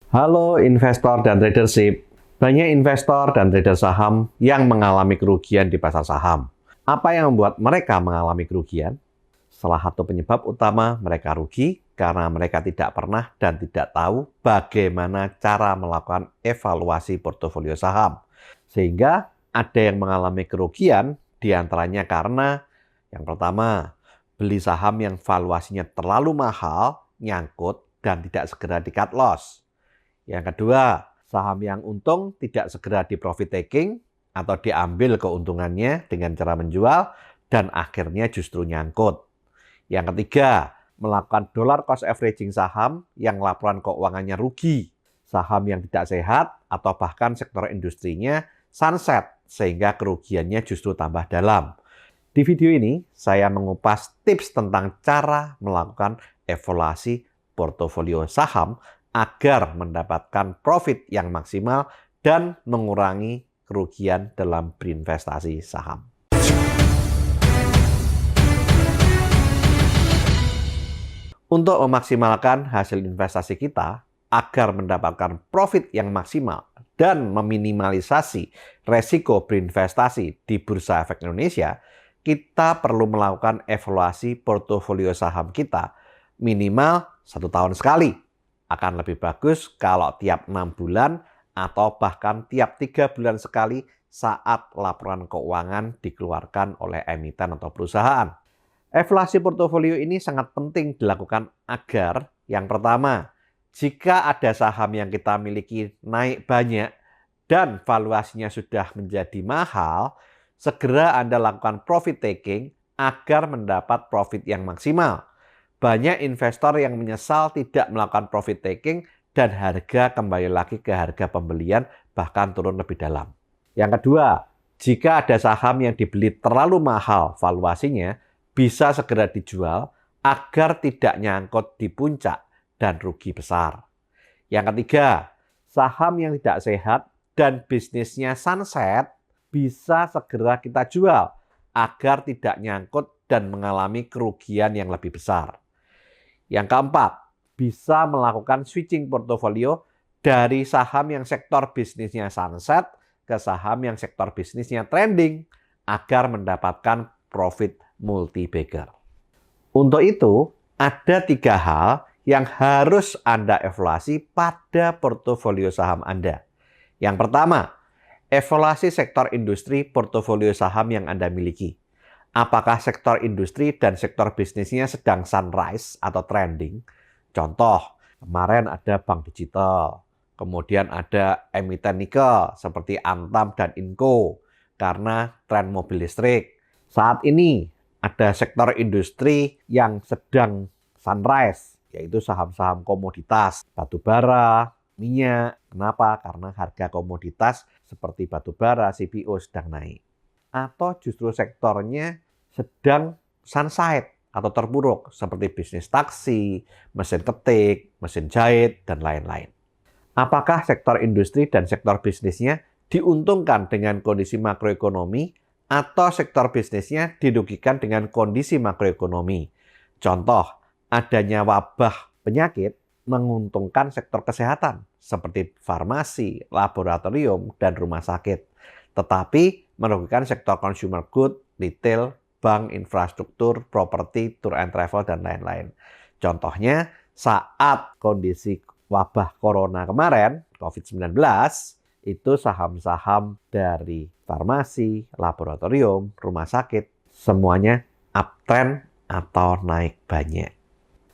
Halo investor dan tradership. Banyak investor dan trader saham yang mengalami kerugian di pasar saham. Apa yang membuat mereka mengalami kerugian? Salah satu penyebab utama mereka rugi karena mereka tidak pernah dan tidak tahu bagaimana cara melakukan evaluasi portofolio saham. Sehingga ada yang mengalami kerugian diantaranya karena yang pertama, beli saham yang valuasinya terlalu mahal, nyangkut, dan tidak segera di cut loss. Yang kedua, saham yang untung tidak segera di profit taking atau diambil keuntungannya dengan cara menjual dan akhirnya justru nyangkut. Yang ketiga, melakukan dollar cost averaging saham yang laporan keuangannya rugi, saham yang tidak sehat atau bahkan sektor industrinya sunset sehingga kerugiannya justru tambah dalam. Di video ini, saya mengupas tips tentang cara melakukan evaluasi portofolio saham agar mendapatkan profit yang maksimal dan mengurangi kerugian dalam berinvestasi saham. Untuk memaksimalkan hasil investasi kita agar mendapatkan profit yang maksimal dan meminimalisasi resiko berinvestasi di Bursa Efek Indonesia, kita perlu melakukan evaluasi portofolio saham kita minimal 1 tahun sekali. Akan lebih bagus kalau tiap 6 bulan atau bahkan tiap 3 bulan sekali saat laporan keuangan dikeluarkan oleh emiten atau perusahaan. Evaluasi portofolio ini sangat penting dilakukan agar yang pertama, jika ada saham yang kita miliki naik banyak dan valuasinya sudah menjadi mahal, segera Anda lakukan profit taking agar mendapat profit yang maksimal. Banyak investor yang menyesal tidak melakukan profit taking dan harga kembali lagi ke harga pembelian bahkan turun lebih dalam. Yang kedua, jika ada saham yang dibeli terlalu mahal valuasinya, bisa segera dijual agar tidak nyangkut di puncak dan rugi besar. Yang ketiga, saham yang tidak sehat dan bisnisnya sunset bisa segera kita jual agar tidak nyangkut dan mengalami kerugian yang lebih besar. Yang keempat, bisa melakukan switching portofolio dari saham yang sektor bisnisnya sunset ke saham yang sektor bisnisnya trending agar mendapatkan profit multi-bagger. Untuk itu, ada 3 hal yang harus Anda evaluasi pada portofolio saham Anda. Yang pertama, evaluasi sektor industri portofolio saham yang Anda miliki. Apakah sektor industri dan sektor bisnisnya sedang sunrise atau trending? Contoh, kemarin ada bank digital, kemudian ada emiten nikel seperti Antam dan Inco karena tren mobil listrik. Saat ini ada sektor industri yang sedang sunrise, yaitu saham-saham komoditas, batu bara, minyak. Kenapa? Karena harga komoditas seperti batu bara, CPO sedang naik. Atau justru sektornya sedang sunset atau terpuruk seperti bisnis taksi, mesin ketik, mesin jahit, dan lain-lain. Apakah sektor industri dan sektor bisnisnya diuntungkan dengan kondisi makroekonomi atau sektor bisnisnya dirugikan dengan kondisi makroekonomi? Contoh, adanya wabah penyakit menguntungkan sektor kesehatan seperti farmasi, laboratorium, dan rumah sakit. Tetapi merugikan sektor consumer good, retail, bank, infrastruktur, properti, tour and travel, dan lain-lain. Contohnya, saat kondisi wabah corona kemarin, COVID-19, itu saham-saham dari farmasi, laboratorium, rumah sakit, semuanya uptrend atau naik banyak.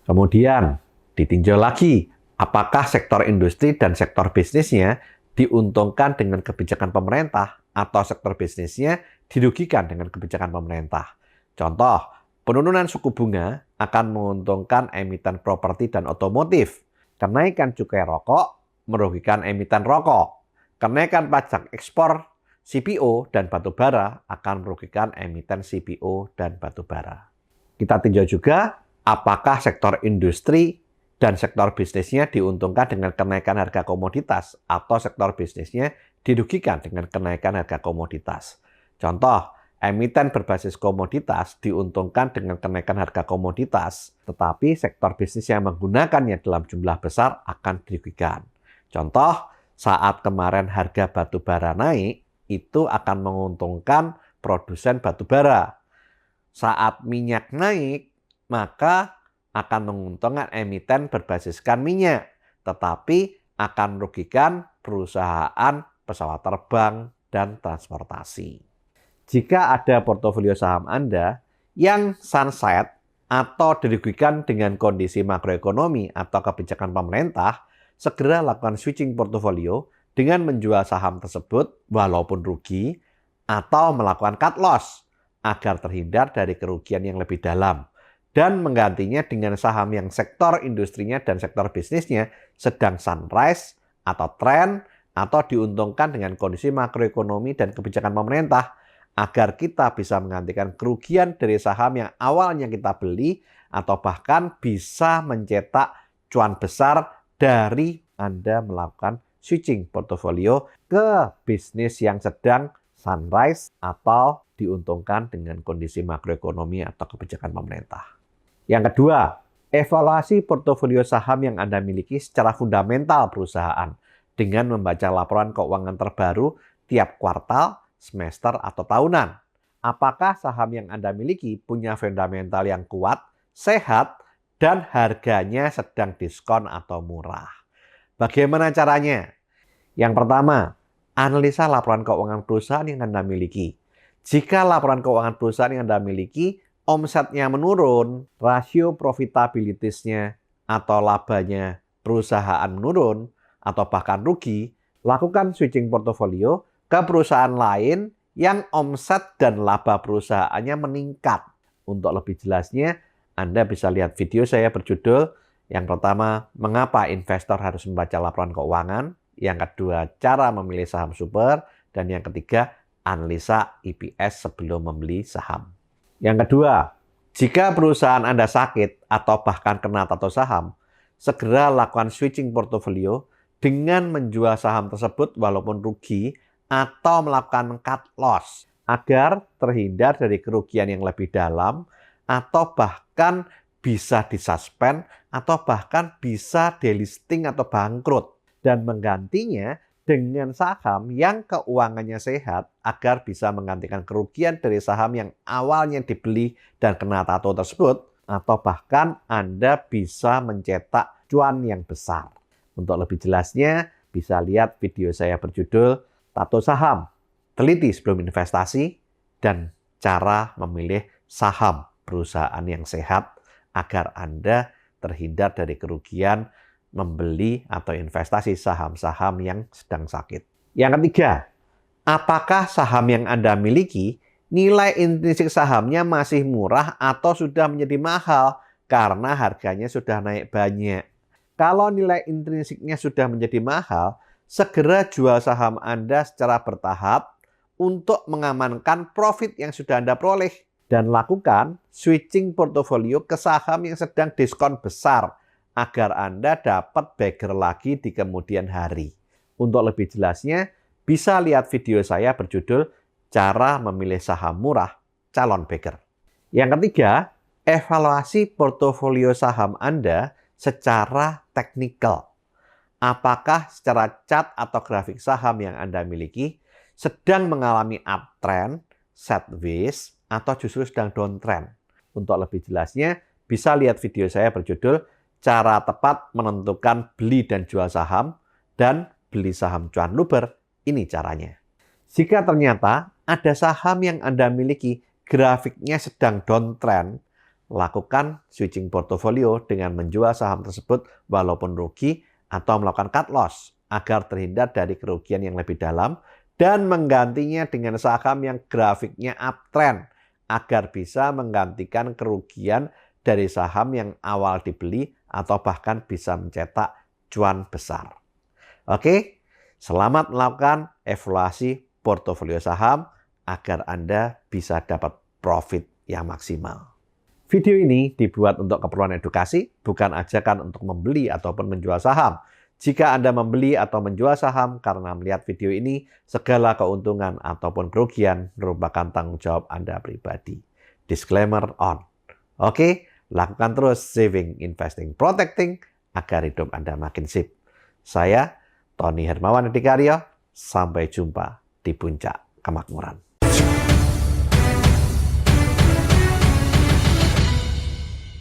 Kemudian, ditinjau lagi, apakah sektor industri dan sektor bisnisnya diuntungkan dengan kebijakan pemerintah atau sektor bisnisnya dirugikan dengan kebijakan pemerintah. Contoh, penurunan suku bunga akan menguntungkan emiten properti dan otomotif. Kenaikan cukai rokok merugikan emiten rokok. Kenaikan pajak ekspor CPO dan batubara akan merugikan emiten CPO dan batubara. Kita tinjau juga apakah sektor industri dan sektor bisnisnya diuntungkan dengan kenaikan harga komoditas atau sektor bisnisnya dirugikan dengan kenaikan harga komoditas. Contoh, emiten berbasis komoditas diuntungkan dengan kenaikan harga komoditas, tetapi sektor bisnis yang menggunakannya dalam jumlah besar akan dirugikan. Contoh, saat kemarin harga batu bara naik, itu akan menguntungkan produsen batu bara. Saat minyak naik, maka akan menguntungkan emiten berbasiskan minyak, tetapi akan merugikan perusahaan pesawat terbang dan transportasi. Jika ada portofolio saham Anda yang sunset atau dirugikan dengan kondisi makroekonomi atau kebijakan pemerintah, segera lakukan switching portofolio dengan menjual saham tersebut walaupun rugi atau melakukan cut loss agar terhindar dari kerugian yang lebih dalam dan menggantinya dengan saham yang sektor industrinya dan sektor bisnisnya sedang sunrise atau trend atau diuntungkan dengan kondisi makroekonomi dan kebijakan pemerintah agar kita bisa menggantikan kerugian dari saham yang awalnya kita beli atau bahkan bisa mencetak cuan besar dari Anda melakukan switching portofolio ke bisnis yang sedang sunrise atau diuntungkan dengan kondisi makroekonomi atau kebijakan pemerintah. Yang kedua, evaluasi portofolio saham yang Anda miliki secara fundamental perusahaan dengan membaca laporan keuangan terbaru tiap kuartal, semester, atau tahunan. Apakah saham yang Anda miliki punya fundamental yang kuat, sehat, dan harganya sedang diskon atau murah? Bagaimana caranya? Yang pertama, analisa laporan keuangan perusahaan yang Anda miliki. Jika laporan keuangan perusahaan yang Anda miliki, omsetnya menurun, rasio profitabilitasnya atau labanya perusahaan menurun, atau bahkan rugi, lakukan switching portofolio ke perusahaan lain yang omset dan laba perusahaannya meningkat. Untuk lebih jelasnya, Anda bisa lihat video saya berjudul yang pertama, mengapa investor harus membaca laporan keuangan, yang kedua, cara memilih saham super, dan yang ketiga, analisa EPS sebelum membeli saham. Yang kedua, jika perusahaan Anda sakit atau bahkan kena tato saham, segera lakukan switching portofolio dengan menjual saham tersebut walaupun rugi atau melakukan cut loss agar terhindar dari kerugian yang lebih dalam atau bahkan bisa disuspend atau bahkan bisa delisting atau bangkrut dan menggantinya dengan saham yang keuangannya sehat agar bisa menggantikan kerugian dari saham yang awalnya dibeli dan kena tato tersebut atau bahkan Anda bisa mencetak cuan yang besar. Untuk lebih jelasnya bisa lihat video saya berjudul Tato Saham, Teliti Sebelum Investasi dan Cara Memilih Saham Perusahaan yang Sehat agar Anda terhindar dari kerugian membeli atau investasi saham-saham yang sedang sakit. Yang ketiga, apakah saham yang Anda miliki nilai intrinsik sahamnya masih murah atau sudah menjadi mahal karena harganya sudah naik banyak? Kalau nilai intrinsiknya sudah menjadi mahal, segera jual saham Anda secara bertahap untuk mengamankan profit yang sudah Anda peroleh dan lakukan switching portofolio ke saham yang sedang diskon besar agar Anda dapat bagger lagi di kemudian hari. Untuk lebih jelasnya, bisa lihat video saya berjudul Cara Memilih Saham Murah Calon Bagger. Yang ketiga, evaluasi portofolio saham Anda secara teknikal. Apakah secara chart atau grafik saham yang Anda miliki sedang mengalami uptrend, sideways, atau justru sedang downtrend? Untuk lebih jelasnya, bisa lihat video saya berjudul Cara Tepat Menentukan Beli dan Jual Saham dan Beli Saham Cuan Luber. Ini caranya. Jika ternyata ada saham yang Anda miliki grafiknya sedang downtrend, lakukan switching portofolio dengan menjual saham tersebut walaupun rugi atau melakukan cut loss agar terhindar dari kerugian yang lebih dalam dan menggantinya dengan saham yang grafiknya uptrend agar bisa menggantikan kerugian dari saham yang awal dibeli atau bahkan bisa mencetak cuan besar. Oke, selamat melakukan evaluasi portofolio saham agar Anda bisa dapat profit yang maksimal. Video ini dibuat untuk keperluan edukasi, bukan ajakan untuk membeli ataupun menjual saham. Jika Anda membeli atau menjual saham karena melihat video ini, segala keuntungan ataupun kerugian merupakan tanggung jawab Anda pribadi. Disclaimer on. Oke, lakukan terus saving, investing, protecting agar hidup Anda makin sip. Saya Tony Hermawan Edikaryo, sampai jumpa di puncak kemakmuran.